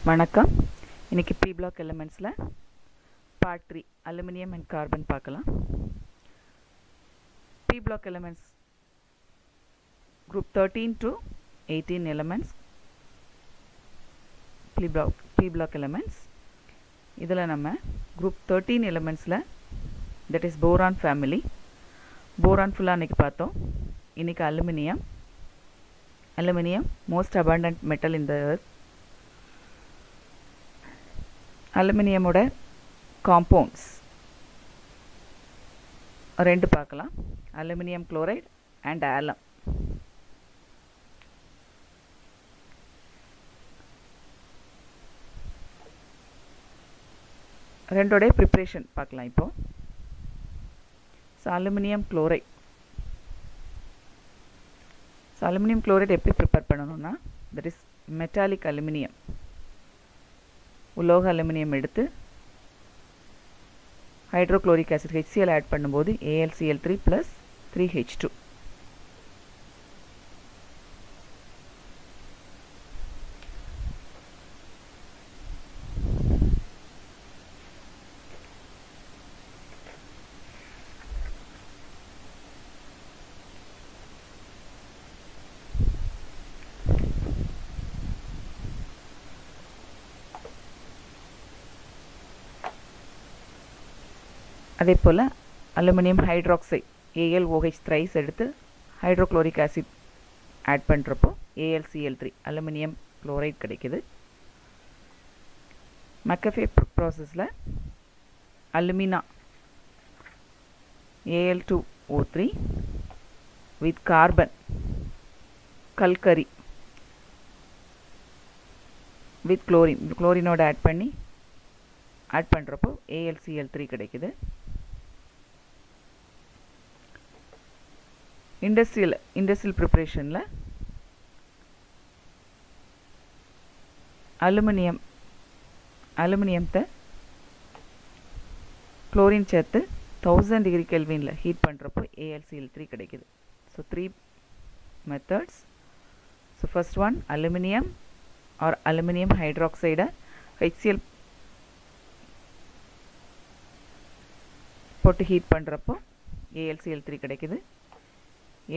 வணக்கம். இன்னைக்கு B block எலிமெண்ட்ஸில் பார்ட் 3 அலுமினியம் அண்ட் கார்பன் பார்க்கலாம். B block elements group 13 to 18 elements B block elements. இதில் நம்ம குரூப் 13 எலிமெண்ட்ஸில் that is boron family. Boron ஃபுல்லாக அன்றைக்கி பார்த்தோம். இன்றைக்கி aluminium most abundant metal in the earth. அலுமினியமோட காம்பவுண்ட்ஸ் ரெண்டு பார்க்கலாம். Aluminium chloride and alum. ரெண்டோடைய ப்ரிப்ரேஷன் பார்க்கலாம் இப்போ. அலுமினியம் குளோரைடு எப்படி ப்ரிப்பேர் பண்ணணும்னா, தட் இஸ் மெட்டாலிக் அலுமினியம், உலோக அலுமினியம் எடுத்து ஹைட்ரோக்ளோரிக் ஆசிட் HCl ஆட் பண்ணும்போது AlCl3 + 3H2. அதே போல் அலுமினியம் ஹைட்ராக்சைடு AlOH த்ரைஸ் எடுத்து ஹைட்ரோக்ளோரிக் ஆசிட் ஆட் பண்ணுறப்போ AlCl3 அலுமினியம் குளோரைடு கிடைக்குது. மக்கஃபே ப்ராசஸில் அலுமினா Al2O3 வித் கார்பன் கல்கரி வித் குளோரினோட ஆட் பண்ணுறப்போ AlCl3 கிடைக்குது. இண்டஸ்ட்ரியல் ப்ரிப்ரேஷனில் அலுமினியத்தை குளோரின் சேர்த்து 1000 டிகிரி கெல்வினில் ஹீட் பண்ணுறப்போ AlCl3 கிடைக்குது. So 3 methods. So first one aluminium or aluminium ஹைட்ராக்சைடை HCl போட்டு ஹீட் பண்ணுறப்போ AlCl3 கிடைக்குது.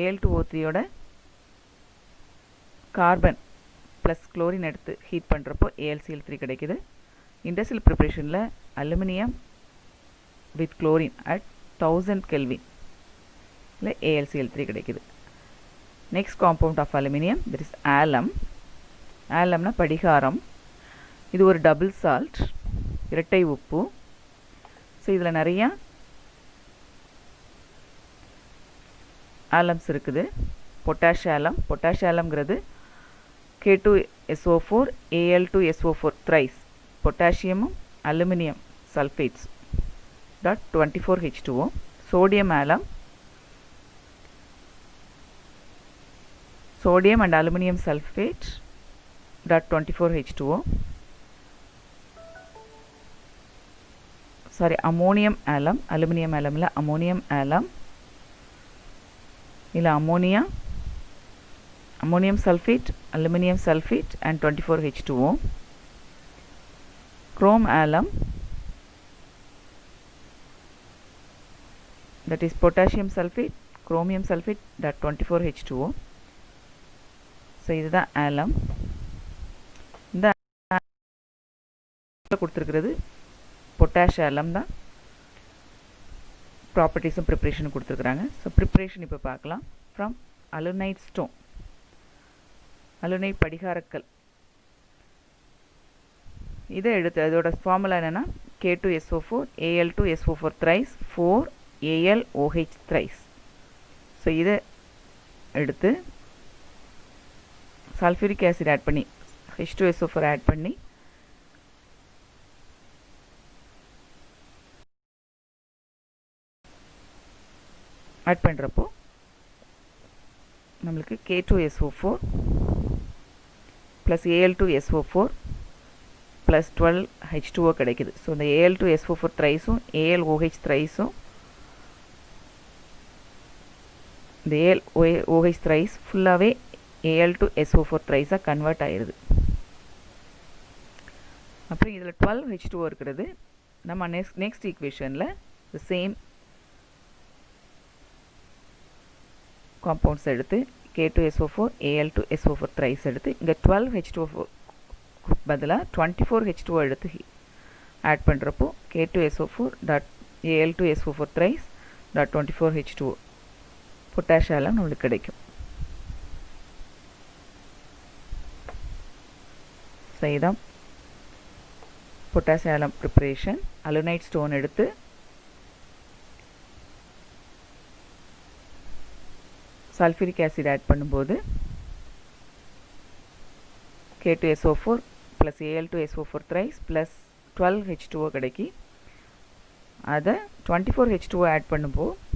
Al2O3யோட கார்பன் ப்ளஸ் குளோரின் எடுத்து ஹீட் பண்ணுறப்போ AlCl3 கிடைக்குது. இண்டஸ்ட்ரியல் ப்ரிப்ரேஷனில் aluminium with chlorine at 1000 kelvin AlCl3 கிடைக்குது. Next compound of aluminium that is ஆலம்னா படிகாரம். இது ஒரு டபுள் சால்ட், இரட்டை உப்பு. ஸோ இதில் நிறையா ஆலம்ஸ் இருக்குது. பொட்டாஷ் ஆலம்ங்கிறது K2SO4 Al2SO4 த்ரைஸ் பொட்டாசியமும் aluminium sulphates .24H2O. Sodium and aluminium sulphate .24H2O. Ammonium alum, aluminium ஆலமில் அமோனியம் ஆலம். இல்லை ammonium sulphate, aluminium sulphate and 24H2O. Chrome alum, that is potassium sulfate, chromium sulfate .24H2O. So இதுதான் alum. இந்த கொடுத்துருக்கிறது potash ஆலம் தான். ப்ராப்பர்ட்டிஸும் ப்ரிப்ரேஷனும் கொடுத்துருக்குறாங்க. So preparation இப்போ பார்க்கலாம். From alunite stone, alunite படிகாரக்கல். இதை எடுத்து அதோட ஃபார்முலா என்னென்னா K2SO4 Al2SO4 thrice 4 AlOH thrice. So இதை எடுத்து சல்ஃபியூரிக் ஆசிட் ஆட் பண்ணி H2SO4 ஆட் பண்ணி ஆட் பண்ணுறப்போ நம்மளுக்கு K2SO4 plus Al2SO4 plus 12H2O கிடைக்குது. ஸோ இந்த Al2SO4 த்ரைஸும் AlOH த்ரைஸும் இந்த AlOH த்ரைஸ் ஃபுல்லாகவே Al2SO4 த்ரைஸாக கன்வெர்ட் ஆயிடுது. அப்புறம் இதில் 12H2O இருக்கிறது. நம்ம நெக்ஸ்ட் ஈக்குவேஷனில் the same compounds எடுத்து K2SO4 Al2SO4 thrice எடுத்து இங்கே 12H2O பதிலாக 24H2O எடுத்து ஆட் பண்ணுறப்போ K2SO4 dot Al2SO4 thrice dot 24H2O potassium நம்மளுக்கு கிடைக்கும். ஸோ இதான் பொட்டாசியம் ப்ரிப்பரேஷன். அலுனைட் ஸ்டோன் எடுத்து சல்ஃபூரிக் ஆசிட் ஆட் பண்ணும்போது K2SO4 plus Al2SO4 thrice plus 12H2O கிடைக்கி. அதை 24H2O ஆட் பண்ணும்போது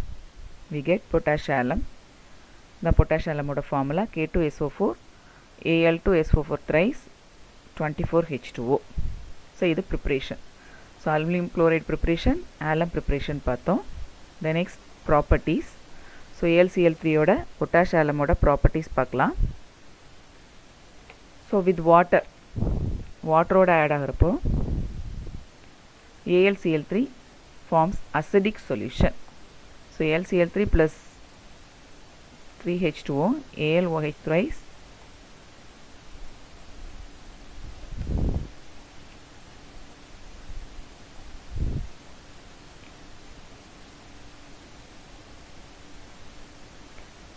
we get potassium. இந்த பொட்டாசியமோட formula K2SO4 Al2SO4 thrice 24H2O. So இது preparation. So aluminium chloride preparation, alum preparation பார்த்தோம். The next properties. So AlCl3யோட பொட்டாசியமோட properties பார்க்கலாம். ஸோ வித் வாட்டரோட ஆட் ஆகிறப்போ AlCl3 forms acidic solution. So AlCl3 plus 3H2O, AlOH thrice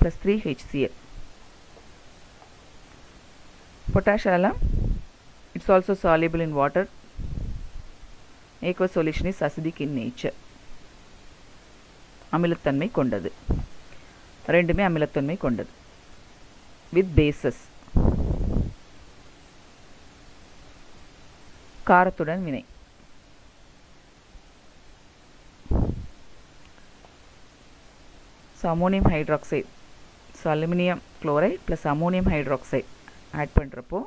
plus 3HCl. Potassium, it's also soluble in water. Aqueous solution is acidic in nature. அமிலத்தன்மை கொண்டது. ரெண்டுமே அமிலத்தன்மை கொண்டது. வித் பேசஸ், காரத்துடன் வினை. So ammonium hydroxide, so aluminium chloride plus ammonium hydroxide add பண்ணுறப்போ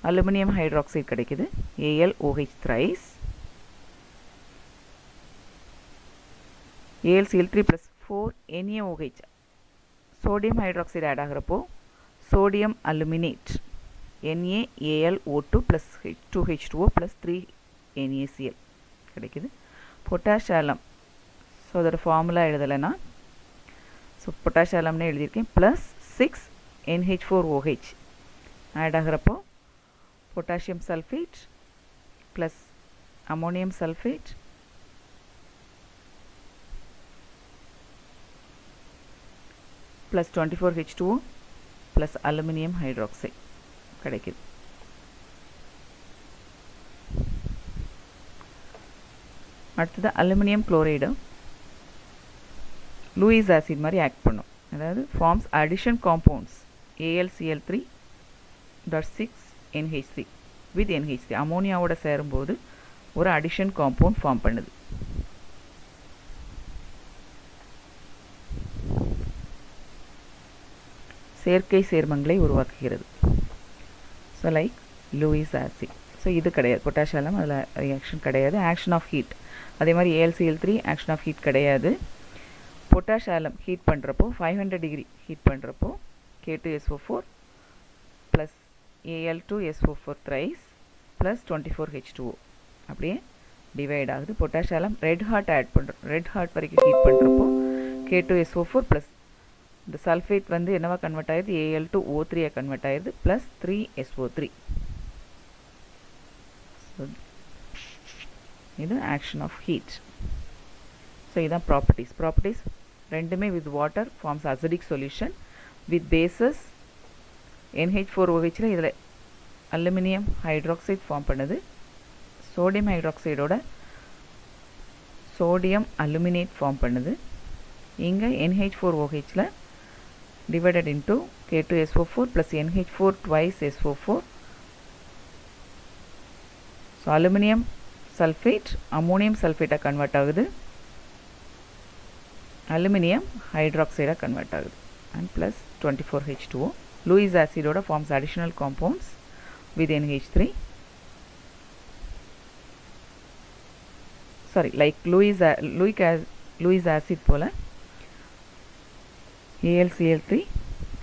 aluminium hydroxide கிடைக்குது. AlOH thrice AlCl3 plus 4NaOH. Sodium hydroxide add ஆகிறப்போ sodium aluminate NaAlO2 plus 2H2O plus 3NaCl கிடைக்குது. பொட்டாசியம், ஸோ அதோட formula எழுதலைன்னா, so பொட்டாசியம்னு எழுதியிருக்கேன். Plus 6NH4OH add ஆகிறப்போ potassium sulfate plus ammonium sulfate plus 24H2O plus aluminum hydroxide கிடைக்குது. அடுத்தது aluminium chloride Lewis acid மாதிரி ஆக்ட் பண்ணும். அதாவது forms addition compounds AlCl3 dot 6NH3 with NH3 அமோனியாவோட சேரும்போது ஒரு அடிஷன் காம்பவுண்ட் ஃபார்ம் பண்ணுது. செயற்கை சேர்மங்களை உருவாக்குகிறது. So like Lewis acid. So இது கிடையாது, பொட்டாசியம் அதில் ரியாக்ஷன் கிடையாது. ஆக்ஷன் ஆஃப் ஹீட் அதே மாதிரி AlCl3 ஆக்ஷன் ஆஃப் ஹீட் கிடையாது. பொட்டாசியம் ஹீட் பண்ணுறப்போ 500 டிகிரி ஹீட் பண்ணுறப்போ K2SO4 plus Al2SO4 thrice plus 24H2O அப்படியே டிவைட் ஆகுது. பொட்டாசியம் ரெட் ஹாட் ஆட் பண்ணுறோம். ரெட் ஹாட் வரைக்கும் ஹீட் பண்ணுறப்போ K2SO4 ப்ளஸ் இந்த சல்ஃபேட் வந்து என்னவா கன்வெர்ட் ஆகிடுது, Al2O3 கன்வெர்ட் ஆகிடுது ப்ளஸ் 3SO3. இது ஆக்ஷன் ஆஃப் ஹீட். ஸோ இதுதான் ப்ராப்பர்ட்டிஸ். ரெண்டுமே with water forms acidic solution. With bases NH4OH இதில் அலுமினியம் ஹைட்ராக்சைடு ஃபார்ம் பண்ணுது. சோடியம் ஹைட்ராக்சைடோட சோடியம் அலுமினேட் ஃபார்ம் பண்ணுது. இங்கே NH4OH divided into K2SO4 plus NH4 twice SO4. So aluminium sulphate ammonium சல்ஃபேட்டாக convert ஆகுது, aluminium ஹைட்ராக்சைடாக கன்வெர்ட் ஆகுது அண்ட் ப்ளஸ் 24H2O. லூயிஸ் ஆசிடோட forms additional compounds with NH3. Sorry, like Lewis acid போல் AlCl3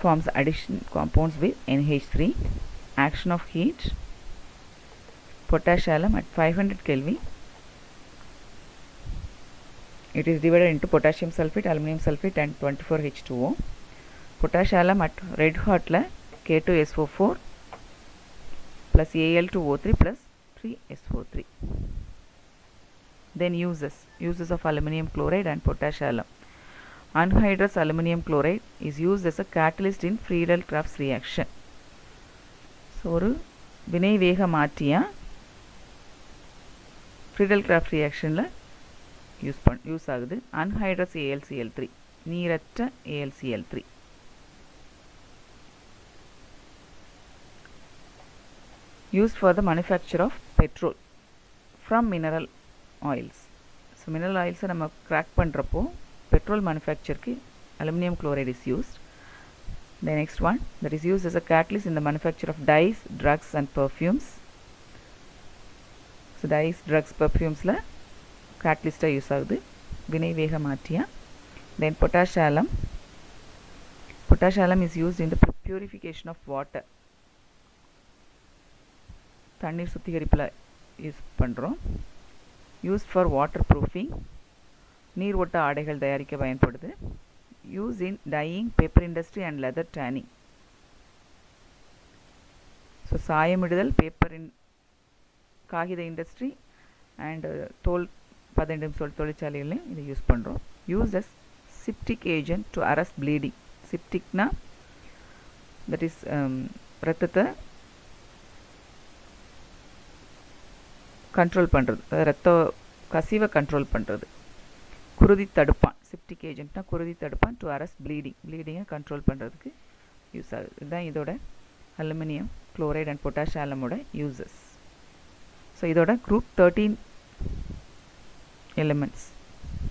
forms addition compounds with NH3. Action of heat, potash alum at 500 Kelvin. It is divided into potassium sulfate, aluminum sulfate and 24H2O. Potash alum at red hot la K2SO4 plus Al2O3 plus 3SO3. Then uses of aluminum chloride and potash alum. Anhydrous aluminum chloride is used as a catalyst in Friedel-Crafts reaction. So ஒரு வினை வேக மாற்றியா Friedel-Crafts reactionல use ஆகுது. Anhydrous AlCl3, நீரற்ற AlCl3. Used for the manufacture of petrol from mineral oils. So mineral oils நம்ம crack பண்றப்போ petrol manufacture க்கு aluminum chloride is used. The next one, that is used as a catalyst in the manufacture of dyes, drugs and perfumes. So dyes, drugs, perfumes la catalyst use ஆகுது, வினை வேக மாற்றியா. Then potash alum. Potash alum is used in the purification of water. தண்ணீர் சுத்திகரிப்புல use பண்றோம். Used for waterproofing, நீர் ஒட்ட ஆடைகள் தயாரிக்க பயன்படுது. Used in dyeing, paper industry and leather tanning. So சாயமிடுதல், பேப்பர் காகித இண்டஸ்ட்ரி அண்ட் தோல் பதனிடும் தொழிற்சாலைகளையும் இதை யூஸ் பண்ணுறோம். Used as septic agent to arrest bleeding. Septicனா that is ரத்தத்தை கண்ட்ரோல் பண்ணுறது, ரத்த கசிவை கண்ட்ரோல் பண்ணுறது. குருதி தடுப்பான், செப்டிக் ஏஜென்ட்னா குருதி தடுப்பான். டு அரெஸ்ட் ப்ளீடிங்கை கண்ட்ரோல் பண்ணுறதுக்கு யூஸ் ஆகுது. இதுதான் இதோட அலுமினியம் குளோரைட் அண்ட் பொட்டாஷ் ஆலமோட யூசஸ். ஸோ இதோட குரூப் 13 எலிமெண்ட்ஸ்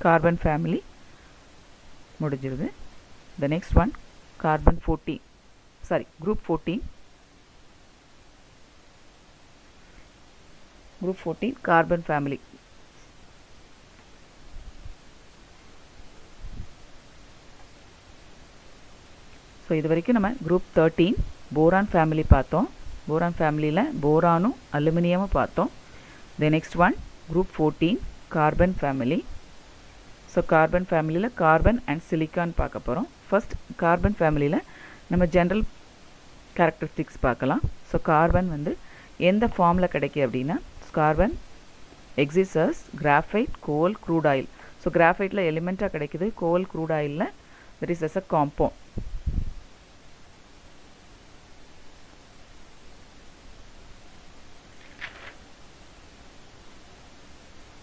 கார்பன் ஃபேமிலி முடிஞ்சிருது. The next one carbon 14, sorry group 14. Group 14 carbon family. So இது வரைக்கும் நம்ம குரூப் 13 போரான் ஃபேமிலி பார்த்தோம். போரான் ஃபேமிலியில் போரானும் அலுமினியமும் பார்த்தோம். The next one group 14 carbon family. So carbon ஃபேமிலியில் கார்பன் அண்ட் சிலிக்கான் பார்க்க போகிறோம். ஃபர்ஸ்ட் கார்பன் ஃபேமிலியில் நம்ம ஜென்ரல் கேரக்டரிஸ்டிக்ஸ் பார்க்கலாம். ஸோ கார்பன் வந்து எந்த ஃபார்மில் கிடைக்கும் அப்படின்னா, carbon exists as graphite, coal, crude oil. So கிராஃபைட்டில் எலிமெண்ட்டாக கிடைக்குது, கோல், க்ரூட் ஆயிலில் that is as a compound.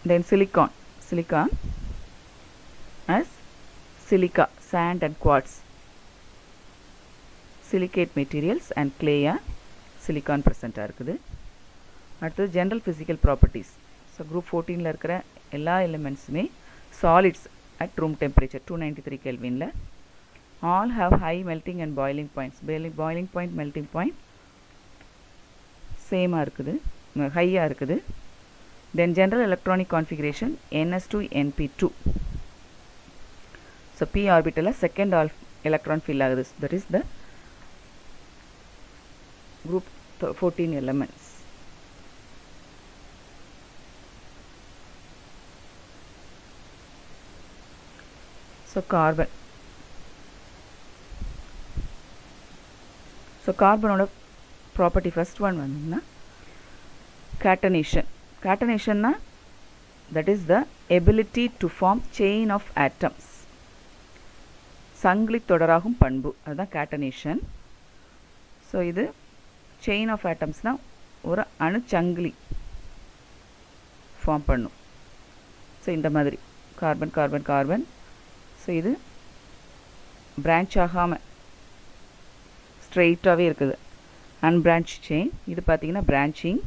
Then silicon as silica, sand and quartz. Silicate materials and clay silicon present இருக்குது. அடுத்தது general physical properties. So group 14ல் இருக்கிற எல்லா எலிமெண்ட்ஸுமே சாலிட்ஸ் அட் ரூம் டெம்பரேச்சர் 293 கெல்வினில். All have high melting and boiling points. Boiling point, melting point சேமாக இருக்குது, ஹையாக இருக்குது. Then general electronic configuration NS2 NP2. So p ஆர்பிட்டலில் செகண்ட் எலக்ட்ரான் ஃபில் ஆகுது. That is the group 14 elements. So carbon. So கார்பனோட property first one வந்தீங்கன்னா catenation. கேட்டனேஷன்னா that is the ability to form chain of atoms. சங்கிலி தொடராகும் பண்பு, அதுதான் catenation. So இது செயின் ஆஃப் ஆட்டம்ஸ்னால் ஒரு அணுச்சங்கிலி ஃபார்ம் பண்ணும். ஸோ இந்த மாதிரி கார்பன் கார்பன் கார்பன். ஸோ இது பிரான்ச் ஆகாமல் ஸ்ட்ரெயிட்டாகவே இருக்குது, அன்பிரான்ச் செயின். இது பார்த்திங்கன்னா பிரான்ச்சிங்.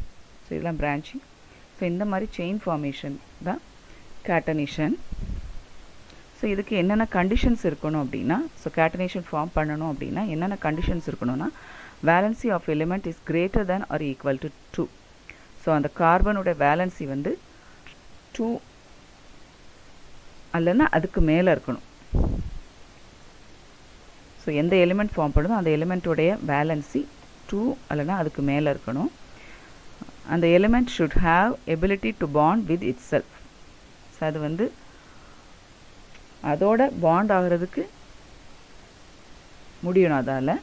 ஸோ இதெல்லாம் பிரான்ச்சிங். ஸோ இந்த மாதிரி செயின் ஃபார்மேஷன் தான் கேட்டனேஷன். ஸோ இதுக்கு என்னென்ன கண்டிஷன்ஸ் இருக்கணும் அப்படின்னா, ஸோ கேட்டனேஷன் ஃபார்ம் பண்ணணும் அப்படின்னா என்னென்ன கண்டிஷன்ஸ் இருக்கணும்னா, valency of element is greater than or equal to 2. So அந்த கார்பனோட வேலன்சி வந்து 2 அல்லனா அதுக்கு மேலே இருக்கணும். ஸோ எந்த எலிமெண்ட் ஃபார்ம் பண்ணுதோ அந்த எலிமெண்ட்டோடைய வேலன்சி 2 அல்லனா அதுக்கு மேலே இருக்கணும். அந்த element should have ability to bond with it self. So அது வந்து அதோட பாண்ட் ஆகிறதுக்கு முடியணும் அதால்.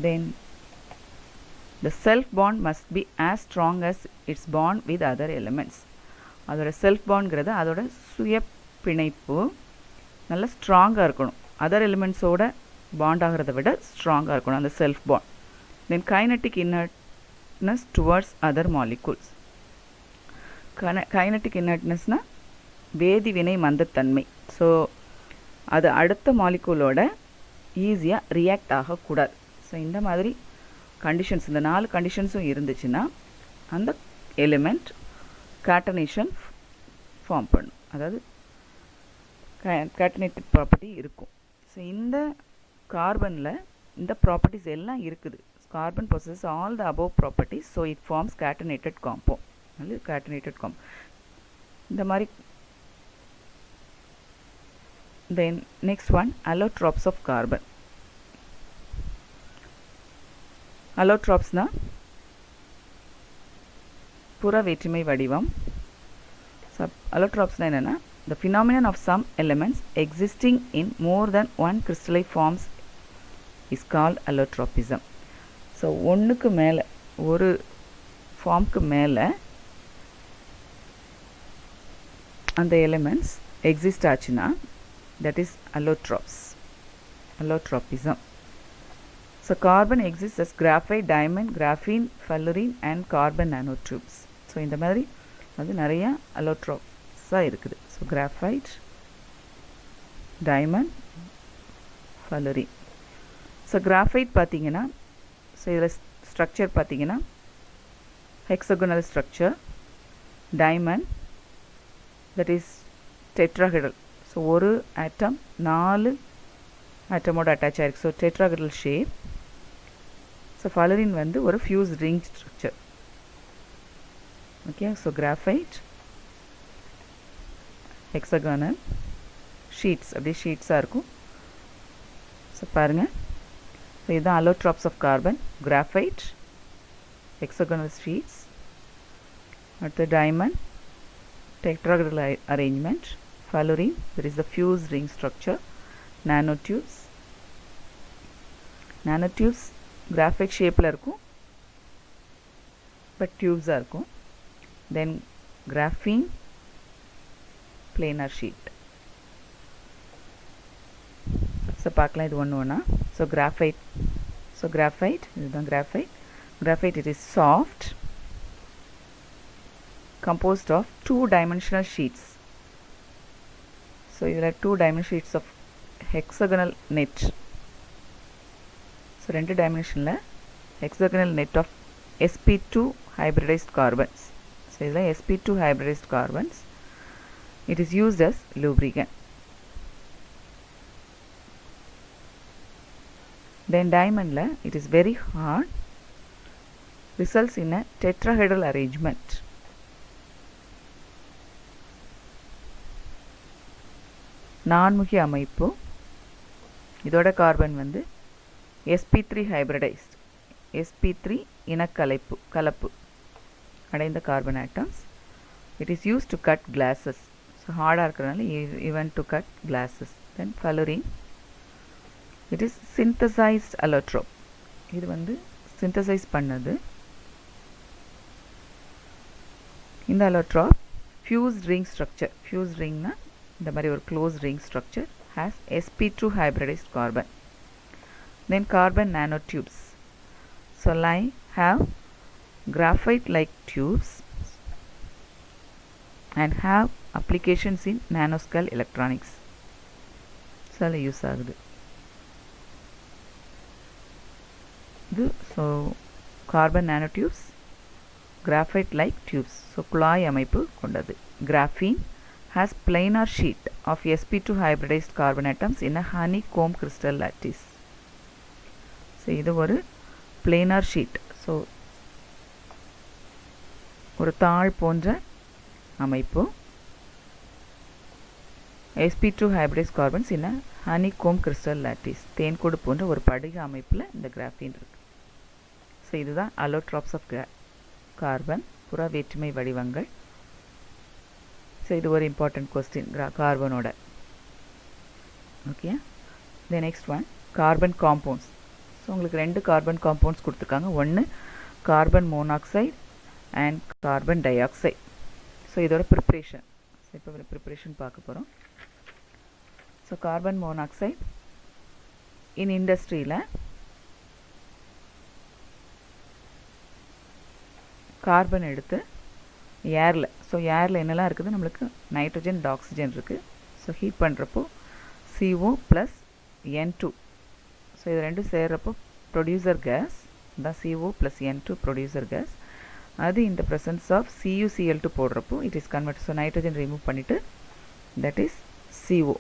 தென் the self bond must be as strong as its bond with other elements. அதோட செல்ஃப் பாண்ட்ங்கிறது அதோட சுய பிணைப்பு நல்ல ஸ்ட்ராங்காக இருக்கணும். அதர் எலிமெண்ட்ஸோட பாண்ட் ஆகிறத விட ஸ்ட்ராங்காக இருக்கணும் அந்த self bond. Then kinetic inertness towards other molecules. Kinetic இனர்ட்னஸ்னால் வேதிவினை மந்தத்தன்மை. ஸோ அது அடுத்த மாலிகூலோட ஈஸியாக ரியாக்ட் ஆகக்கூடாது. ஸோ இந்த மாதிரி கண்டிஷன்ஸ், இந்த 4 கண்டிஷன்ஸும் இருந்துச்சுன்னா அந்த எலிமெண்ட் கேட்டனேஷன் ஃபார்ம் பண்ணும், அதாவது கேட்டனேட்டட் ப்ராப்பர்ட்டி இருக்கும். ஸோ இந்த கார்பனில் இந்த ப்ராப்பர்ட்டிஸ் எல்லாம் இருக்குது. Carbon possess all the above properties, so it forms catenated compound. அது கேட்டனேட்டட் காம்பவுண்ட் இந்த மாதிரி. Then next one allotropes of carbon. allotropesனா புற வேற்றுமை வடிவம். allotropesனா என்னென்னா the phenomenon of some elements existing in more than one crystalline forms is called allotropism. So ஒன்றுக்கு மேலே ஒரு ஃபார்முக்கு மேலே அந்த எலிமெண்ட்ஸ் எக்ஸிஸ்ட் ஆச்சுன்னா that is allotropes, allotropism. So carbon exists as graphite, diamond, graphene, fullerene and carbon nanotubes. So இந்த மாதிரி அது நிறைய allotropes இருக்குது. So graphite, diamond, fullerene. So graphite பார்த்தீங்கன்னா, ஸோ இதில் ஸ்ட்ரக்சர் பார்த்தீங்கன்னா hexagonal structure, diamond that is tetrahedral. So ஒரு atom 4 ஆட்டமோட அட்டாச் ஆகிருக்கு. So tetrahedral shape. So fullerene வந்து ஒரு fuse ring structure. Okay, so graphite hexagonal sheets, அப்படியே ஷீட்ஸாக இருக்கும். ஸோ பாருங்கள், ஸோ இதுதான் allotropes of carbon. Graphite, hexagonal sheets, அடுத்து diamond, tetrahedral arrangement, fullerene, there is the fused ring structure, nanotubes. nanotubes graphite shapeல இருக்கும், but tubes ஆ இருக்கும். then graphene, planar sheet. So பார்க்கலாம் இது ஒன்று ஒன்றா. ஸோ கிராஃபைட் இதுதான் graphite it is soft, composed of 2-dimensional sheets. So இதில் 2-dimensional sheets of hexagonal net. So 2 டைமென்ஷனில் hexagonal net of sp2 hybridized carbons. So இதில் sp2 hybridized carbons. It is used as lubricant. Then diamondல it is very hard, results in a tetrahedral arrangement. நான்முகி அமைப்பு. இதோட carbon வந்து sp3 hybridized, sp3 கலப்பு அடைந்த carbon atoms. It is used to cut glasses. So ஹார்டாக இருக்கிறதுனால even to cut glasses. Then fullerene, it is synthesized allotrope. இது வந்து synthesize பண்ணது. இந்த allotrope fused ring structure. fused ringனா இந்த மாதிரி ஒரு closed ring structure has sp2 hybridized carbon. Then carbon nanotubes. So have graphite like tubes and have applications in nanoscale electronics. So அது use ஆகுது. இது so carbon nanotubes, graphite like tubes. So குழாய் அமைப்பு கொண்டது. Graphene has planar sheet of sp2 hybridized carbon atoms in a honeycomb crystal lattice. So இது ஒரு planar sheet. So ஒரு தாள் போன்ற அமைப்பு. sp2 hybridized carbons in a honeycomb crystal lattice, தேன்கூடு போன்ற ஒரு படிக அமைப்பில் இந்த கிராஃபீன் இருக்குது. ஸோ இதுதான் அலோட்ராப்ஸ் ஆஃப் கார்பன், புற வேற்றுமை வடிவங்கள். ஸோ இது ஒரு இம்பார்ட்டன்ட் கொஸ்டின் கார்பனோட. Okay, the next one carbon compounds. So உங்களுக்கு 2 கார்பன் காம்பவுண்ட்ஸ் கொடுத்துருக்காங்க. ஒன்று carbon monoxide and carbon dioxide. So இதோட ப்ரிப்ரேஷன், ஸோ இப்போ ப்ரிப்ரேஷன் பார்க்க போகிறோம். ஸோ கார்பன் மோனாக்சைடு இன் இண்டஸ்ட்ரியில் கார்பன் எடுத்து ஏரில், ஸோ ஏரில் என்னெல்லாம் இருக்குது, நம்மளுக்கு நைட்ரஜன் அண்ட் ஆக்சிஜன் இருக்குது. ஸோ ஹீட் பண்ணுறப்போ CO + N2, ஸோ இது ரெண்டும் சேர்றப்போ ப்ரொடியூசர் கேஸ் தான் CO + N2 ப்ரொடியூசர் கேஸ். அது இந்த ப்ரெசன்ஸ் ஆஃப் CuCl2 போடுறப்போ it is convert. So nitrogen remove பண்ணிவிட்டு that is CO.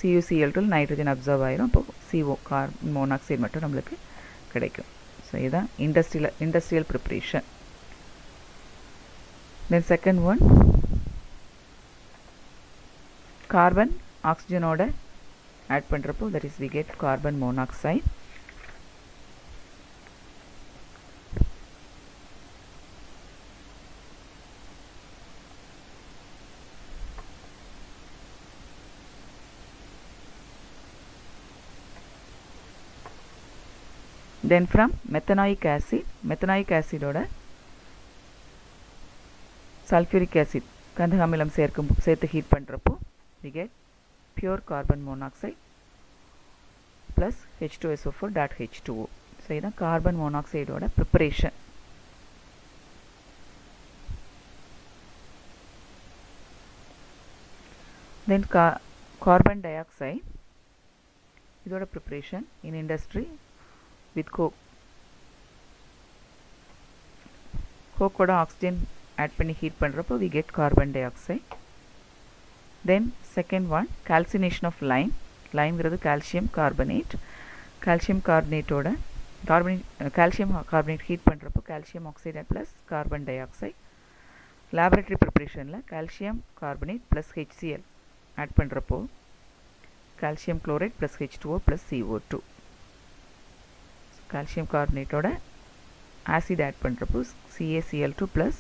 CuCl2 nitrogen absorb ஆயிரும். அப்போ CO கார்பன் மோனாக்சைடு மட்டும் நம்மளுக்கு கிடைக்கும். ஸோ இதுதான் industrial preparation. Then second one, carbon oxygenோட add பண்ணுறப்போ that is we get carbon monoxide. Then from methanoic acid ஓட sulphuric acid கந்தக அமிலம் சேர்த்து ஹீட் பண்ணுறப்போ we get pure carbon monoxide plus H2SO4.H2O. So இதுதான் கார்பன் மோனாக்சைடோட preparation. Then carbon dioxide இதோட preparation in industry with கோக்கோட ஆக்சிஜன் add பண்ணி ஹீட் பண்ணுறப்போ we get carbon dioxide. Then second one, calcination of lime. லைம்ங்கிறது calcium carbonate. Calcium கார்பனேட்டோட calcium carbonate heat பண்ணுறப்போ calcium oxide plus carbon dioxide. Laboratory ப்ரிப்ரேஷனில் calcium carbonate plus HCl add பண்ணுறப்போ calcium chloride plus H2O plus CO2. Calcium கார்பனேட்டோட acid add பண்ணுறப்போ CaCl2 plus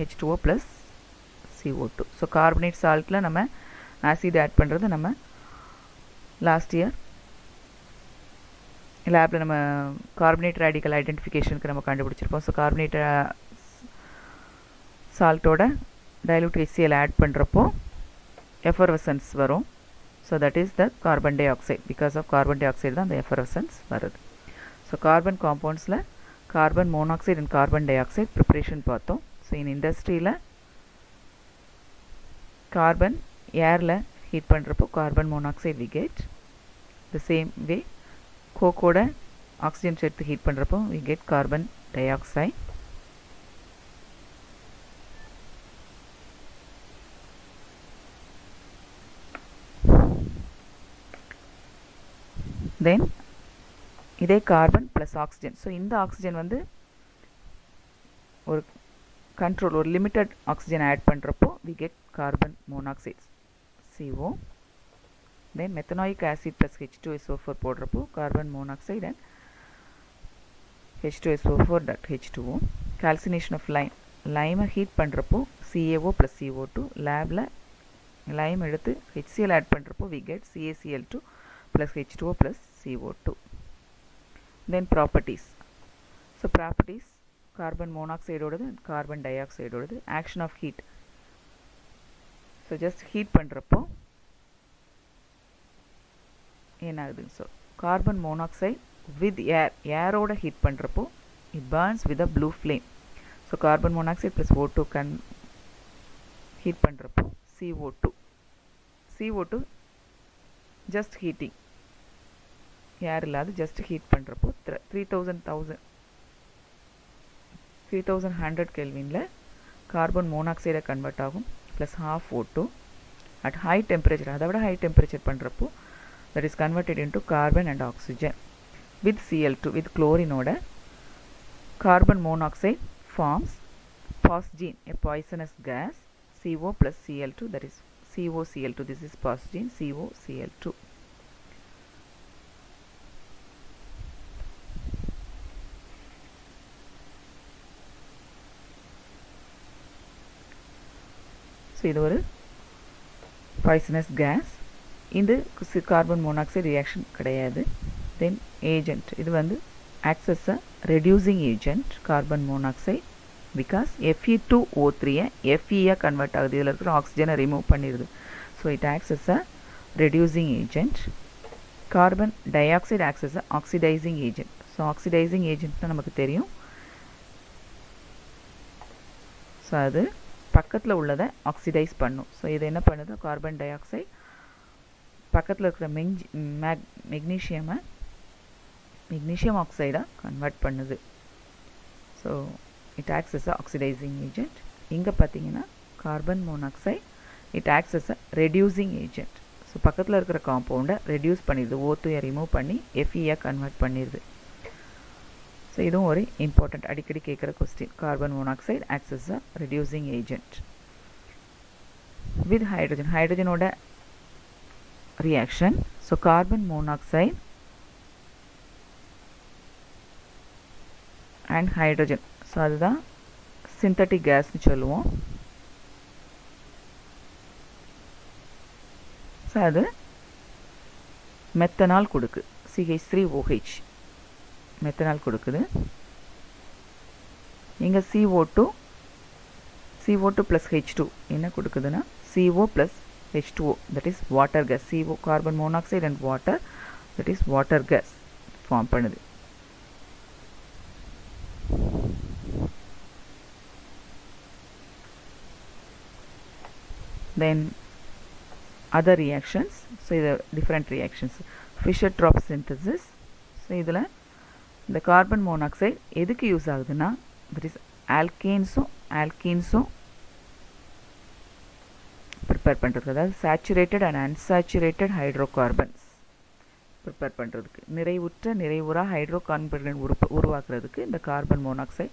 H2O plus CO2. So carbonate சால்ட்டில் நம்ம acid add பண்ணுறது நம்ம last year லேபில் நம்ம கார்பனேட் ரேடிக்கல் ஐடென்டிஃபிகேஷனுக்கு நம்ம கண்டுபிடிச்சிருப்போம். ஸோ கார்பனேட் சால்ட்டோட டைலூட் HCl ஆட் பண்ணுறப்போ எஃபர்வசன்ஸ் வரும். So that is the carbon dioxide. Because of carbon dioxide தான் அந்த எஃபர்வசன்ஸ் வருது. ஸோ கார்பன் காம்பவுண்ட்ஸில் carbon monoxide and carbon dioxide preparation பார்த்தோம். ஸோ இன் இண்டஸ்ட்ரியில் கார்பன் ஏரில் ஹீட் பண்ணுறப்போ carbon monoxide we get. The same way கோக்கோட oxygen சேர்த்து ஹீட் பண்ணுறப்போ we get carbon dioxide. Then இதே கார்பன் ப்ளஸ் ஆக்சிஜன். ஸோ இந்த ஆக்சிஜன் வந்து ஒரு கண்ட்ரோல், ஒரு லிமிட்டட் ஆக்சிஜன் ஆட் பண்ணுறப்போ we get carbon monoxide CO. then methanoic acid plus H2SO4 போடுறப்போ carbon monoxide and H2SO4.H2O. calcination of lime, லைமை heat பண்ணுறப்போ CaO plus CO2. லேபில் லைம் எடுத்து HCl ஆட் பண்ணுறப்போ we get CaCl2 plus H2O plus CO2. then properties. So properties carbon மோனாக்சைடோடது carbon டை ஆக்சைடோடது. Action of heat, so just heat பண்ணுறப்போ என்ன ஆகுதுங்க. ஸோ கார்பன் மோனாக்சைடு வித் ஏரோட ஹீட் பண்ணுறப்போ it burns with a blue flame. So carbon monoxide plus O2 heat பண்ணுறப்போ CO2 just heating, ஏர் இல்லாது ஜஸ்ட் ஹீட் பண்ணுறப்போ 3100 கெல்வினில் கார்பன் மோனாக்சைடை கன்வெர்ட் ஆகும் plus half O2 at high temperature. அதை விட ஹை டெம்பரேச்சர் பண்ணுறப்போ that is converted into carbon and oxygen with Cl2 with குளோரினோட carbon monoxide forms phosgene, a poisonous gas, CO plus Cl2, that is COCl2. This is phosgene COCl2. So இது ஒரு poisonous gas. இந்த carbon monoxide reaction கிடையாது. Then agent, இது வந்து acts as a reducing agent carbon monoxide because Fe2O3 Fe convert ஆகுது, இதில் இருக்கிற oxygen remove பண்ணிருது. So it acts as a reducing agent. Carbon dioxide acts as a oxidizing agent. So oxidizing agent நமக்கு தெரியும். So அது பக்கத்தில் உள்ளதை oxidise பண்ணும். So இது என்ன பண்ணுது, கார்பன் டை ஆக்சைடு பக்கத்தில் இருக்கிற மெக்னீஷியம் ஆக்சைடாக கன்வெர்ட் பண்ணுது. So it acts as a oxidising agent. இங்கே பார்த்தீங்கன்னா carbon monoxide it acts as a reducing agent. So பக்கத்தில் இருக்கிற காம்பவுண்டை ரெடியூஸ் பண்ணிடுது, O2 ரிமூவ் பண்ணி Fe கன்வெர்ட் பண்ணிடுது. ஸோ இதுவும் ஒரு இம்பார்ட்டண்ட் அடிக்கடி கேட்குற question. Carbon monoxide acts as a reducing agent. with ஹைட்ரஜனோட reaction. So carbon monoxide and hydrogen, so அதுதான் சிந்தட்டிக் கேஸ்னு சொல்லுவோம். ஸோ அது மெத்தனால் கொடுக்கு, CH3OH மெத்தனால் கொடுக்குது. இங்கே CO2 plus H2 என்ன கொடுக்குதுன்னா CO plus H2O, that is water gas. CO carbon monoxide and water, that is water gas form பண்ணுது. Then other reactions, so இது different reactions. Fischer-Tropsch synthesis. So இதில் இந்த carbon monoxide எதுக்கு use ஆகுதுன்னா, that is ஆல்கீன்ஸும் prepare பண்ணுறதுக்கு, அதாவது saturated and unsaturated hydro carbons prepare பண்ணுறதுக்கு, நிறைவுறா hydro கார்பன்கள் உருவாக்குறதுக்கு இந்த கார்பன் மோனாக்சைடு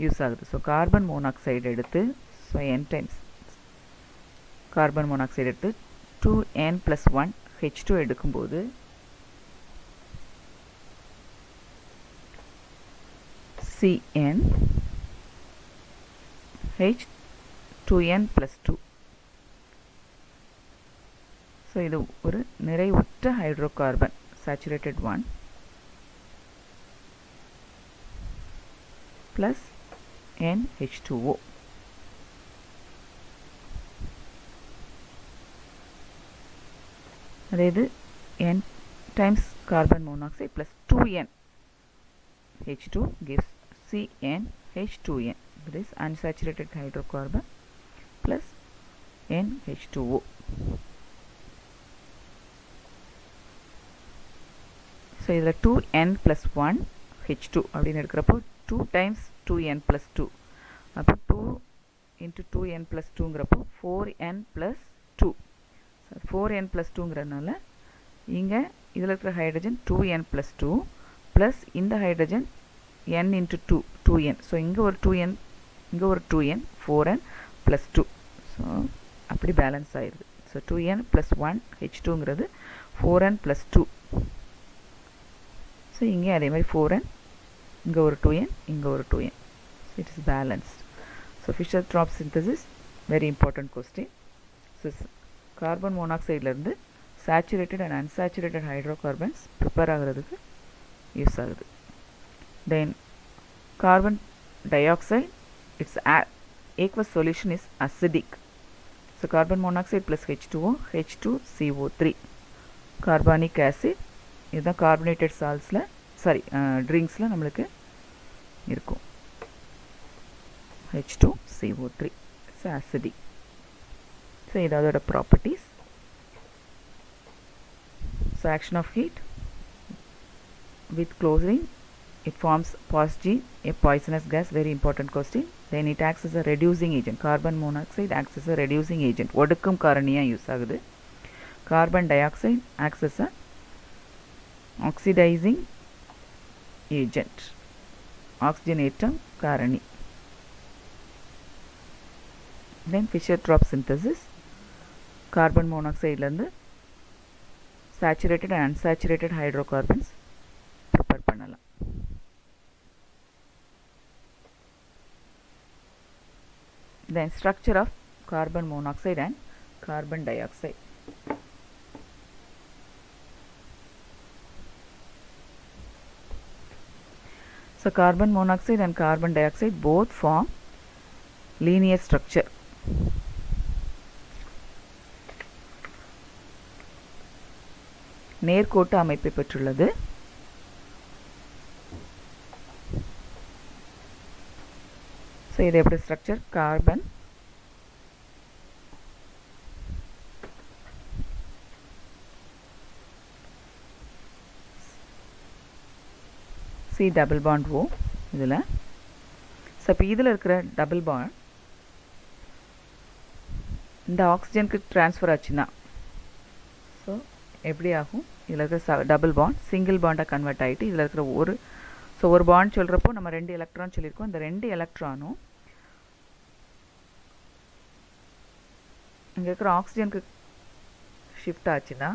யூஸ் ஆகுது. ஸோ கார்பன் மோனாக்சைடு எடுத்து, so n times carbon monoxide எடுத்து 2n+1 H2 எடுக்கும்போது CN H2n+2. ஸோ இது ஒரு நிறைவுற்ற hydro carbon, saturated one, plus NH2O. அதாவது n times carbon monoxide plus 2n H2 gives CnH2n, that is unsaturated hydrocarbon plus NH2O. So இதில் 2n+1 H2 அப்படின்னு இருக்கிறப்போ 2 times 2n+2, அப்போ 2 into 2n+2ங்கிறப்போ 4n+2. 4n+2ங்கிறதுனால இங்கே இதில் இருக்கிற ஹைட்ரஜன் 2n+2 ப்ளஸ் இந்த hydrogen n into 2n. So இங்கே ஒரு 2n, இங்கே ஒரு 2n, 4n+2. ஸோ அப்படி பேலன்ஸ் ஆயிடுது. So 2n+1 H2ங்கிறது 4n+2. ஸோ இங்கே அதே மாதிரி 4n, இங்கே ஒரு 2n, இங்கே ஒரு 2n. So it is balanced. So Fischer-Tropsch synthesis very important question. So carbon மோனாக்சைட்லேருந்து saturated and unsaturated hydrocarbons prepare ஆகிறதுக்கு யூஸ் ஆகுது. Then carbon dioxide, it's aqueous solution is acidic. So carbon monoxide plus H2O, H2CO3, carbonic acid. இதுதான் carbonated சால்ட்ஸில், sorry ட்ரிங்க்ஸில் நம்மளுக்கு இருக்கும். H2CO3, it's acidic. So இது அதோட properties. So action of heat with chlorine, it forms phosgene, a poisonous gas, very important question. Then it acts as a reducing agent. Carbon monoxide acts as a reducing agent, ஒடுக்கும் காரணியா use ஆகுது. Carbon dioxide acts as a oxidizing agent, oxygenatum காரணி. Then Fischer-Tropsch synthesis, carbon மோனாக்சைட்லேருந்து saturated and unsaturated hydrocarbons prepare பண்ணலாம். Then structure of carbon monoxide and carbon dioxide. So carbon monoxide and carbon dioxide both form linear structure. நேர்கோட்டு அமைப்பை பெற்றுள்ளது. So இது எப்படி structure? Carbon C double bond O இதில். So இப்போ இதில் இருக்கிற டபுள் பாண்ட் இந்த ஆக்சிஜனுக்கு ட்ரான்ஸ்ஃபர் ஆச்சுன்னா ஸோ எப்படி ஆகும்? இதில் இருக்கிற டபுள் பாண்ட் சிங்கிள் பாண்டாக கன்வெர்ட் ஆகிட்டு இதில் இருக்கிற ஒரு பாண்ட் சொல்கிறப்போ நம்ம 2 எலக்ட்ரான் சொல்லியிருக்கோம். இந்த 2 எலக்ட்ரானும் இங்கே இருக்கிற ஆக்சிஜனுக்கு ஷிஃப்ட் ஆச்சுன்னா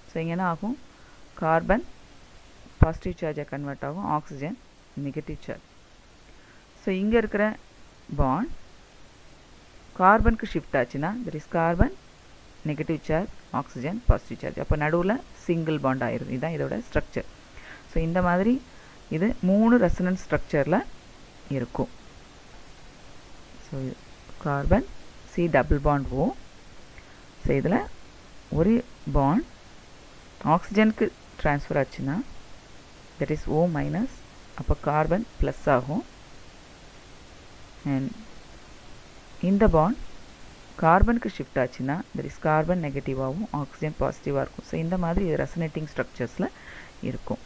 ஸோ இங்கே என்ன ஆகும்? கார்பன் பாசிட்டிவ் சார்ஜாக கன்வெர்ட் ஆகும், ஆக்சிஜன் நெகட்டிவ் சார்ஜ். ஸோ இங்கே இருக்கிற பாண்ட் கார்பனுக்கு ஷிஃப்ட் ஆச்சுன்னா that is carbon negative charge, oxygen positive charge. அப்போ நடுவில் சிங்கிள் பாண்ட் ஆயிடுது. இதுதான் இதோட ஸ்ட்ரக்சர். ஸோ இந்த மாதிரி இது 3 ரெசனன்ஸ் ஸ்ட்ரக்சரில் இருக்கும். So carbon C double bond O. So இதில் ஒரு பாண்ட் ஆக்சிஜனுக்கு ட்ரான்ஸ்ஃபர் ஆச்சுன்னா தட் இஸ் ஓ மைனஸ், அப்போ கார்பன் ப்ளஸ் ஆகும். அண்ட் இந்த பாண்ட் கார்பனுக்கு ஷிஃப்ட் ஆச்சுன்னா தட் இஸ் கார்பன் நெகட்டிவாகவும் ஆக்சிஜன் பாசிட்டிவாக இருக்கும். ஸோ இந்த மாதிரி இது ரெசனேட்டிங் ஸ்ட்ரக்சர்ஸில் இருக்கும்.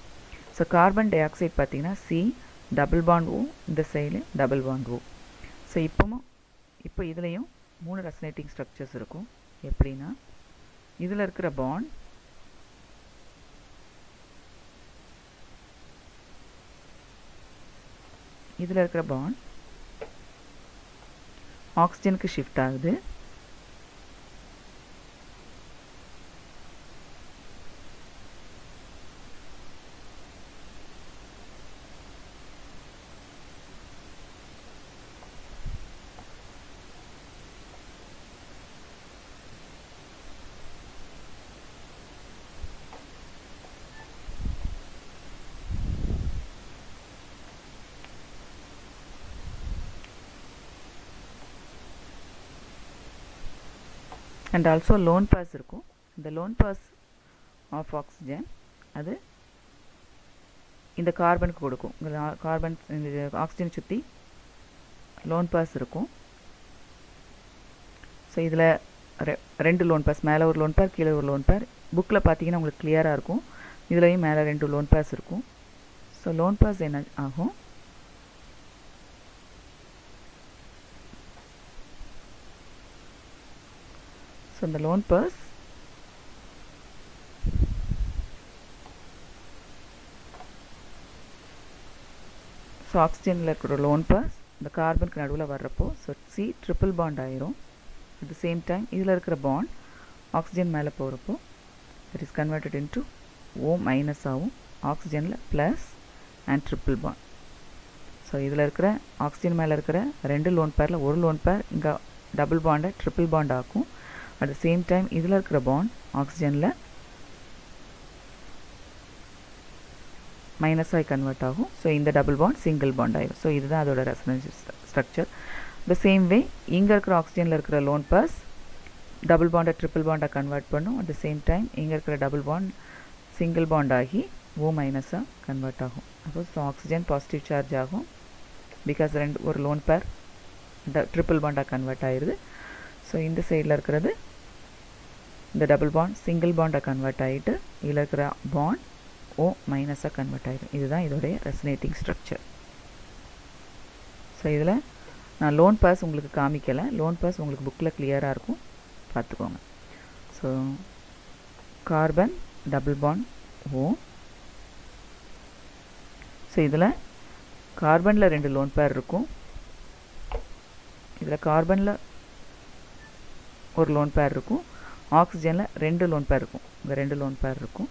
ஸோ கார்பன் டை ஆக்சைடு பார்த்தீங்கன்னா சி டபுள் பாண்ட் ஓ, இந்த side double bond O. So இப்போ இதுலேயும் 3 ரெசனேட்டிங் ஸ்ட்ரக்சர்ஸ் இருக்கும். எப்படின்னா இதில் இருக்கிற பாண்ட் ஆக்சிஜனுக்கு ஷிஃப்ட் ஆகுது. அண்ட் ஆல்சோ லோன் பாஸ் இருக்கும். இந்த லோன் பாஸ் ஆஃப் ஆக்சிஜன் அது இந்த கார்பனுக்கு கொடுக்கும். கார்பன் இந்த ஆக்சிஜனை சுற்றி லோன் பாஸ் இருக்கும். ஸோ இதில் 2 லோன் பாஸ், மேலே ஒரு லோன் பேர், கீழே ஒரு லோன் பேர். புக்கில் பார்த்தீங்கன்னா உங்களுக்கு கிளியராக இருக்கும். இதுலேயும் மேலே 2 லோன் பாஸ் இருக்கும். ஸோ லோன் பாஸ் என்ன ஆகும்? ஸோ இந்த லோன் பாஸ் ஸோ ஆக்சிஜனில் இருக்கிற லோன் பாஸ் இந்த கார்பனுக்கு நடுவில் வர்றப்போ ஸோ சி ட்ரிபிள் பாண்ட் ஆயிரும். அட் த சேம் டைம் இதில் இருக்கிற பாண்ட் ஆக்சிஜன் மேலே போகிறப்போ it is converted into O minus ஆகும். ஆக்சிஜனில் plus and triple bond. So இதில் இருக்கிற ஆக்சிஜன் மேலே இருக்கிற 2 லோன் பேரில் ஒரு லோன் பேர் இங்கே டபுள் பாண்டை ட்ரிபிள் பாண்ட் ஆக்கும். அட் த சேம் டைம் இதில் இருக்கிற பாண்ட் ஆக்சிஜனில் மைனஸ் ஆகி கன்வெர்ட் ஆகும். ஸோ இந்த டபுள் பாண்ட் சிங்கிள் பாண்ட் ஆகிடும். ஸோ இதுதான் அதோட resonance structure. The same way இங்கே இருக்கிற ஆக்சிஜனில் இருக்கிற லோன் பாஸ் டபுள் பாண்டை ட்ரிபிள் பாண்டாக கன்வெர்ட் பண்ணும். அட் த சேம் டைம் இங்கே இருக்கிற டபுள் பாண்ட் சிங்கிள் பாண்ட் ஆகி ஓ மைனஸாக கன்வெர்ட் ஆகும். அப்போ ஸோ ஆக்சிஜன் பாசிட்டிவ் சார்ஜ் ஆகும். பிகாஸ் ஒரு லோன் பேர் ட்ரிபிள் பாண்டாக கன்வெர்ட் ஆகிடுது. ஸோ இந்த சைடில் இருக்கிறது இந்த டபுள் பாண்ட் சிங்கிள் பாண்டாக கன்வெர்ட் ஆகிட்டு இதில் இருக்கிற பாண்ட் ஓ மைனஸாக கன்வெர்ட் ஆகிடும். இதுதான் இதோடைய ரெசனேட்டிங் ஸ்ட்ரக்சர். ஸோ இதில் நான் லோன் பாஸ் உங்களுக்கு காமிக்கலை. லோன் பாஸ் உங்களுக்கு புக்கில் கிளியராக இருக்கும், பார்த்துக்கோங்க. So carbon double bond O. So இதில் கார்பனில் 2 லோன் பேர் இருக்கும். இதில் கார்பனில் ஒரு லோன் பேர் இருக்கும். ஆக்சிஜனில் 2 லோன் பேர் இருக்கும். இங்கே 2 லோன் பேர் இருக்கும்.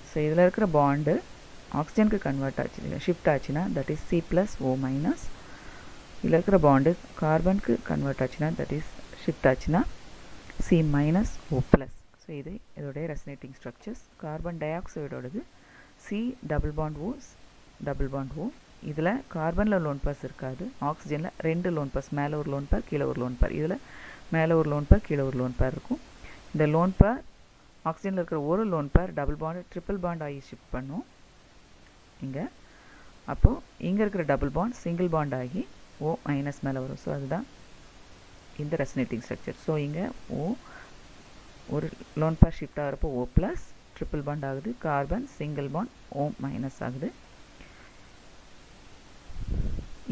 ஸோ இதில் இருக்கிற பாண்டு ஆக்சிஜனுக்கு கன்வெர்ட் ஆச்சு, ஷிஃப்ட் ஆச்சுன்னா தட் இஸ் C+O-. இதில் இருக்கிற பாண்டு கார்பனுக்கு கன்வெர்ட் ஆச்சுன்னா தட் இஸ் ஷிஃப்ட் ஆச்சுன்னா C-O+. ஸோ இது இதோடைய ரெசனேட்டிங் ஸ்ட்ரக்சர்ஸ். கார்பன் டை ஆக்சைடோடது C டபுள் பாண்ட் O. இதில் கார்பனில் லோன் பேர்ஸ் இருக்காது, ஆக்சிஜனில் 2 லோன் பேர்ஸ், மேலே ஒரு லோன் பேர் கீழே ஒரு லோன் பேர். இதில் மேலே ஒரு லோன் பேர் கீழே ஒரு லோன் பேர் இருக்கும். இந்த லோன் பேர் ஆக்சிஜனில் இருக்கிற ஒரு லோன் பேர் டபுள் பாண்ட் ட்ரிபிள் பாண்ட் ஆகி ஷிஃப்ட் பண்ணும் இங்கே. அப்போது இங்கே இருக்கிற டபுள் பாண்ட் சிங்கிள் பாண்ட் ஆகி O- மேலே வரும். ஸோ அதுதான் இந்த ரெசனேட்டிங் ஸ்ட்ரக்சர். ஸோ இங்கே ஒரு லோன் பேர் ஷிஃப்ட் ஆகிறப்போ O+, ட்ரிபிள் பாண்ட் ஆகுது, கார்பன் சிங்கிள் பாண்ட் O- ஆகுது.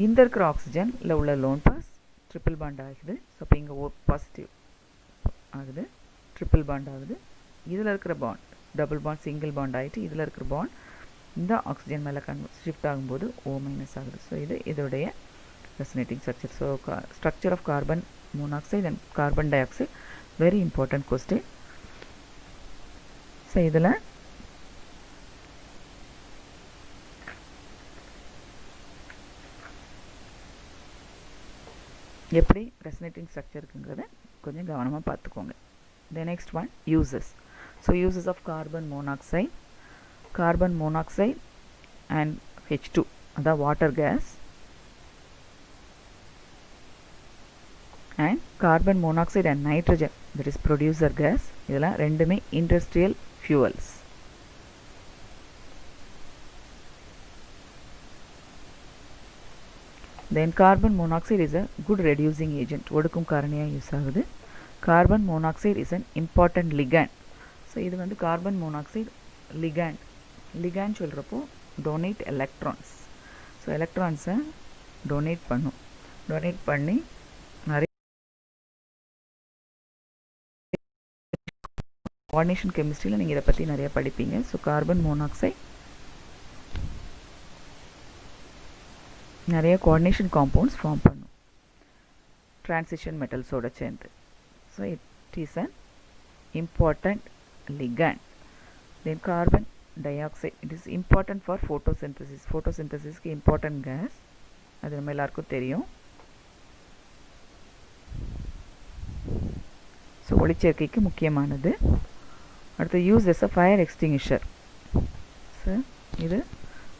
இந்த இருக்கிற ஆக்சிஜனில் உள்ள லோன் பேர்ஸ் ட்ரிபிள் பாண்ட் ஆகுது. ஸோ அப்போ இங்கே O+ ஆகுது, ட்ரிபிள் பாண்ட் ஆகுது. இதில் இருக்கிற bond double bond single bond ஆகிட்டு இதில் இருக்கிற பாண்ட் இந்த ஆக்சிஜன் மேலே ஷிஃப்ட் ஆகும்போது O- ஆகுது. ஸோ இது இதோடைய resonating structure. So structure of carbon monoxide and carbon dioxide very important question. So இதில் எப்படி ரெசனேட்டிங் ஸ்ட்ரக்சர் இருக்குங்கிறத கொஞ்சம் கவனமாக பார்த்துக்கோங்க. The next one, uses. So uses of carbon monoxide and H2, the water gas, and carbon monoxide and nitrogen, that is producer gas. இதெல்லாம் ரெண்டுமே industrial fuels. Then carbon monoxide is a good reducing agent, ஒடுக்கும் காரணியாக use ஆகுது. Carbon monoxide is an important ligand. So இது வந்து carbon monoxide ligand சொல்கிறப்போ donate electrons. So எலக்ட்ரான்ஸை donate பண்ணி நிறைய கோஆர்டினேஷன் கெமிஸ்ட்ரியில் நீங்கள் இதை பற்றி நிறைய படிப்பீங்க. ஸோ கார்பன் மோனாக்சைடு நிறைய கோஆர்டினேஷன் காம்பவுண்ட்ஸ் ஃபார்ம் பண்ணும் டிரான்சிஷன் மெட்டல்ஸோட சேர்ந்து. So it is an important ligand. Then carbon dioxide, it is important for photosynthesis. Photosynthesis is important gas. அது நம்ம எல்லாருக்கும் தெரியும். ஸோ ஒளிச்சேர்க்கைக்கு முக்கியமானது. அடுத்து use as a fire extinguisher. So இது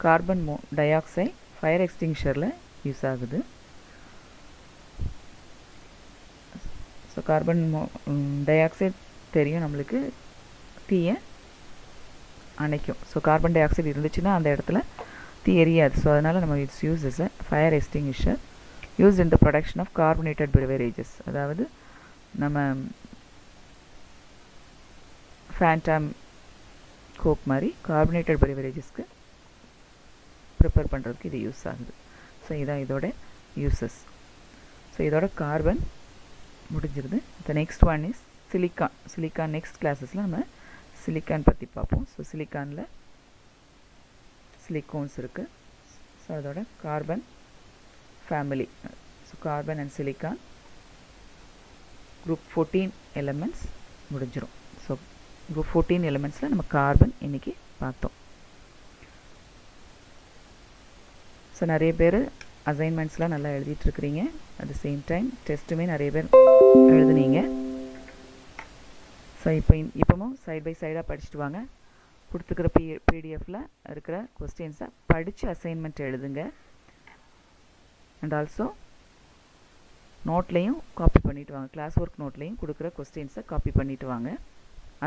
கார்பன் டை ஆக்சைடு ஃபயர் எக்ஸ்டிங்விஷரில் யூஸ் ஆகுது. ஸோ கார்பன் டை ஆக்சைடு தெரியும் நம்மளுக்கு தீயை அணைக்கும். ஸோ கார்பன் டை ஆக்சைடு இருந்துச்சுன்னா அந்த இடத்துல தீ எரியாது. ஸோ அதனால் நம்ம its use as a fire extinguisher used in the production of carbonated beverages. அதாவது நம்ம ஃபேண்டாம் கோக் மாதிரி கார்பனேட்டட் பெவரேஜஸ்க்கு ப்ரிப்பேர் பண்ணுறதுக்கு இது யூஸ் ஆகுது. ஸோ இதான் இதோட யூசஸ். ஸோ இதோட கார்பன் முடிஞ்சிருது. The next one is silicon. Next கிளாஸஸில் நம்ம சிலிக்கான் பற்றி பார்ப்போம். ஸோ சிலிக்கானில் சிலிக்கோன்ஸ் இருக்குது. ஸோ அதோட carbon family. So carbon and silicon group 14 elements முடிஞ்சிடும். ஸோ குரூப் 14 எலமெண்ட்ஸில் நம்ம கார்பன் இன்றைக்கி பார்த்தோம். ஸோ நிறைய பேர் அசைன்மெண்ட்ஸ்லாம் நல்லா எழுதிட்டுருக்கிறீங்க. அட் த சேம் டைம் டெஸ்ட்டுமே நிறைய பேர் எழுதுனீங்க. ஸோ இப்போவும் சைட் பை சைடாக படிச்சுட்டு வாங்க. கொடுத்துக்கிற பிடிஎஃப்பில் இருக்கிற கொஸ்டின்ஸை படித்து அசைன்மெண்ட் எழுதுங்க. அண்ட் ஆல்சோ நோட்லேயும் காப்பி பண்ணிவிட்டு வாங்க. கிளாஸ் ஒர்க் நோட்லேயும் கொடுக்குற கொஸ்டின்ஸை காப்பி பண்ணிவிட்டு வாங்க.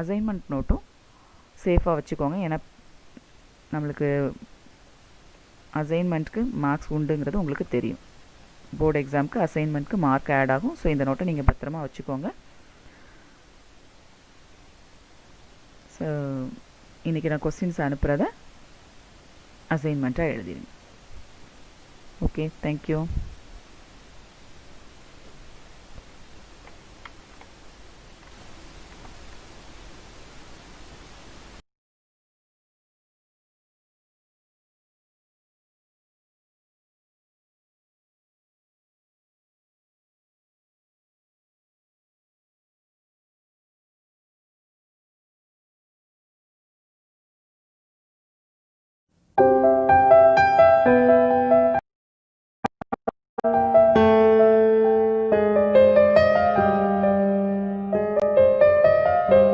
அசைன்மெண்ட் நோட்டும் சேஃபாக வச்சுக்கோங்க. ஏன்னா நம்மளுக்கு அசைன்மெண்ட்டுக்கு மார்க்ஸ் உண்டுங்கிறது உங்களுக்கு தெரியும். போர்டு எக்ஸாமுக்கு அசைன்மெண்ட்டுக்கு மார்க் ஆட் ஆகும். ஸோ இந்த நோட்டை நீங்கள் பத்திரமா வச்சுக்கோங்க. ஸோ இன்றைக்கி நான் கொஸ்டின்ஸ் அனுப்புகிறத அசைன்மெண்ட்டாக எழுதிடுங்க. Okay, thank you. you.